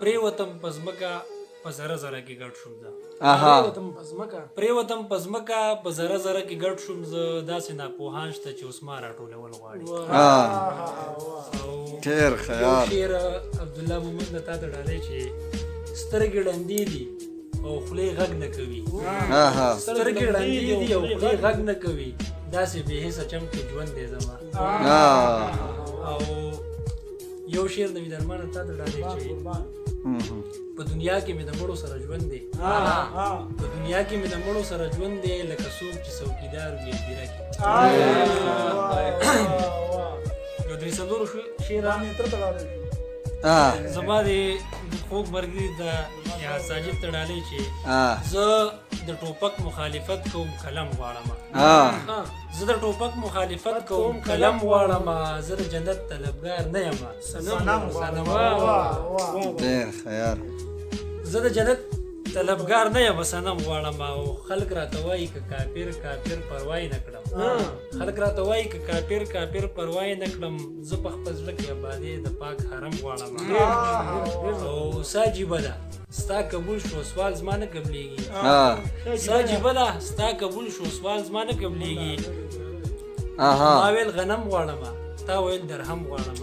پریوتم په ځمکه په ذره ذره کې ګډ شوم زه پریوتم په ځمکه په ذره ذره کې ګډ شوم زه داسې ناپوهان شته چې اوس ما راټولول غواړي ډېر خیال شعر عبدالله محمد نه تا ته ډالۍ چې سترګې ړندې دي او خولې غږ نه کوي سترګې ړندې دي او خولې غږ نه کوي داسې بې حسه چمکې ژوند دی زما او یو شعر د ویدرمان تا ته ډالۍ چې په دنیا کې مې د مړو سره ژوند دی په دنیا کې مې د مړو سره ژوند دی لکه څوک چې څوکیدار وي هدیره کې یو درې څلورو شعر زما د خوږ ملګري د یا ساجد ته ډالۍ چې زه د ټوپک مخالفت کوم قلم غواړم زه د ټوپک مخالفت کوم قلم غواړم زه د جنت طلبګار نه یم ډېر خیال زه د جنت طلبګار نه یم صنم غواړم او خلک راته وایي که کافر کافر پروا یې نه کړم خلک راته وایي که کافر کافر پروا یې نه کړم زه په خپل زړه کې ابادي د پاک حرم غواړم او سا جیبه ده ستا قبول شو سوال زما نه قبلېږي سا جیبه ده ستا قبول شو سوال زما نه قبلېږي ما ویل غنم غواړم تا ویل درهم غواړم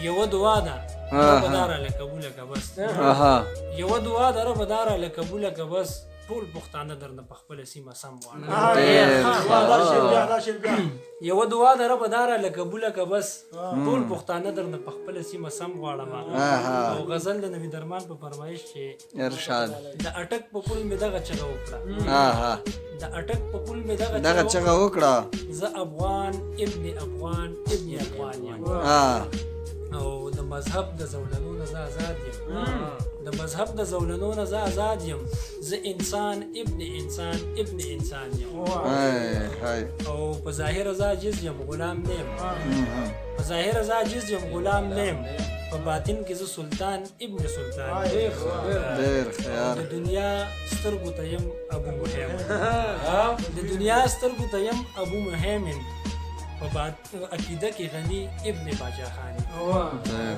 یوه دعا ده رب داره لقبوله که بس یوه دعا ده رب داره لقبوله که بس ټول پښتانه درنه په خپله سیمه سم غواړم یوه دعا ده رب داره لقبوله که بس ټول پښتانه درنه په خپله سیمه سم غواړم او غزل د نوي درمان په فرمایش چې ارشاد د اټک په پل مې دغه چغه وکړه د اټک په پل مې دغه چغه وکړه زه افغان ابن افغان ابن افغان یم او د مذهب د زولنو نه زه آزاد یم د مذهب د زولنو نه زه آزاد یم زه انسان ابن انسان ابن انسان یم او په ظاهره زه عاجز یم غلام نه یم په ظاهره زه عاجز یم غلام نه یم په باطن کې زه سلطان ابن سلطان ډېر خیال د دنیا سترګو ته یم ابو مهیمن د دنیا سترګو ته یم ابو مهیمن په عقیده کې غني ابن باچا خان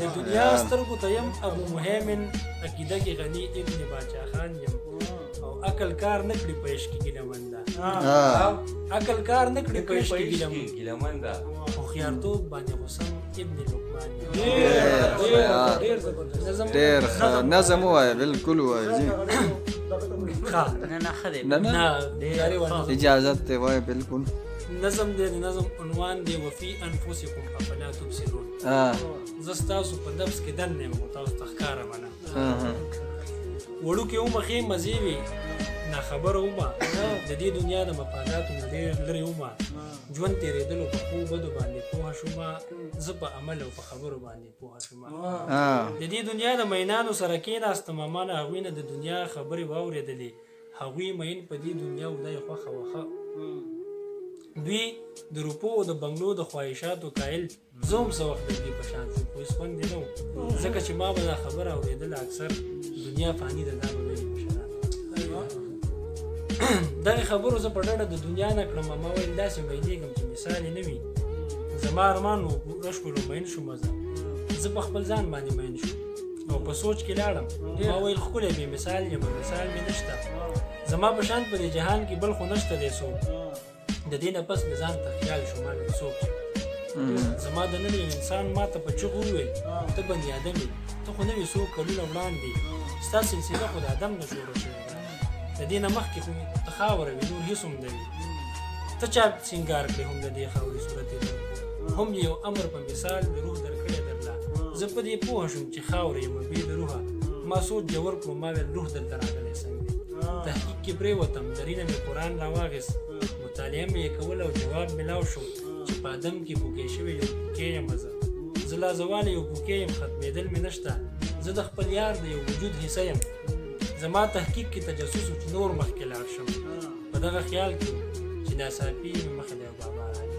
د دنیا سترګو ته یم ابو مهیمن عقیده کې غني ابن باچا خان یم او عقل کار نه کړي په عشق کې ګیلهمنده عقل کار نه کړي په عشق کې ګیلهمنده هوښیارتوب باندې حسن ابن لقمان ډېر نظم ووایه بالکل ووایه اجازت دی وایه بالکل نظم دی د نظم عنوان دی وفي انفسکم افلا تبصرون زه ستاسو په نفس کې دننه یم خو تاسو ته ښکاره منه وړوکې ومه ښې مزې وي ناخبره ومه د دې دنیا د مفاداتو نه ډېر لرې ومه ژوند تېرېدلو په ښو بدو باندې پوهه شومه زه په عمل او په خبرو باندې پوهه شومه د دې دنیا د مینانو سره کېناستم ما نه هغوی نه د دنیا خبرې واورېدلې هغوی مین په دې دنیا خدای خوښه وښه دوی د روپو او د بنګلو د خواهشاتو قایل زه هم څه وخت د دوی په شان شوم خو هېڅ خوند یې نه و ځکه چې ما به دا خبره اورېدله اکثر دنیا فاني ده دا به ویلې مشران دغې خبرو زه په ډډه د دنیا نه کړم ما ویل داسې میلېږم چې مثال یې نه وي زما ارمان و پوره شولو مین شومه زه په خپل ځان باندې مین شوم او په سوچ کې لاړم ما ویل ښکلی بې مثال یم مثال مې نشته زما په شان په دې جهان کې بل خو نشته دی څوک د دې نه پس مې ځان ته خیال شو ما مې څوک زما د نن یو انسان ما ته په چغو وویل ته بني ادم یې ته خو نه وې څو کلونه وړاندې ستا سلسله خو د ادم نه جوړه شوې ده د دې نه مخکې خو ته خاوره وي نور هېڅ هم نه وي ته چا سینګار کړې هم د دې خاورې صورت یې هم یو امر په مثال د روح درکړی درله زه په دې پوه شوم چې خاوره یم بې د روحه ما سوچ جوړ کړو ما ویل روح دلته راغلی څنګه دی تحقیق کې پرېوتم درینه مې قرآن راواغېست مطالعه مې یې کول او جواب ملاو شو چې په ادم کې پوکې شوی یو پوکې یم زه لا زواله یو پوکې یم ختمېدل مې نشته زه د خپل یار د یو وجود حصه یم زما تحقیق کې تجسس و چې نور مخکې لاړ شم په دغه خیال کې چې ناڅاپي مې مخې له بابا راغی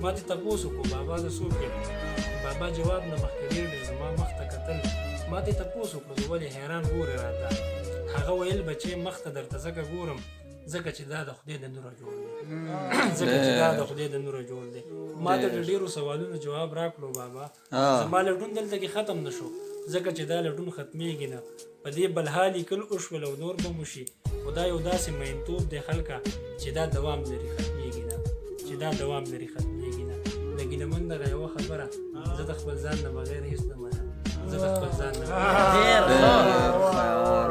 ما دې تپوس وکړو بابا زه څوک یم بابا جواب نه مخکې ډېر زما مخ ته کتل ما دې تپوس وکړو زه ولې حیران ګورې راته هغه ویل بچې مخ ته درته ځکه ګورم ځکه چې دا د خدای د نوره جوړ دی ځکه چې دا د خدای د نوره جوړ دی ما ته د ډېرو سوالونو جواب راکړو بابا زما لټون دلته کې ختم نه شو ځکه چې دا لټون ختمیږي نه په دې بل حال لیکل وشول او نور به مو شي خو دا یو داسې مینتوب دی خلکه چې دا دوام لري ختمیږي نه چې دا دوام لري ختمیږي نه د ګیلمن دغه یوه خبره زه د خپل ځان نه بغیر هېڅ نه منم زه د خپل ځان نه ډېر خیار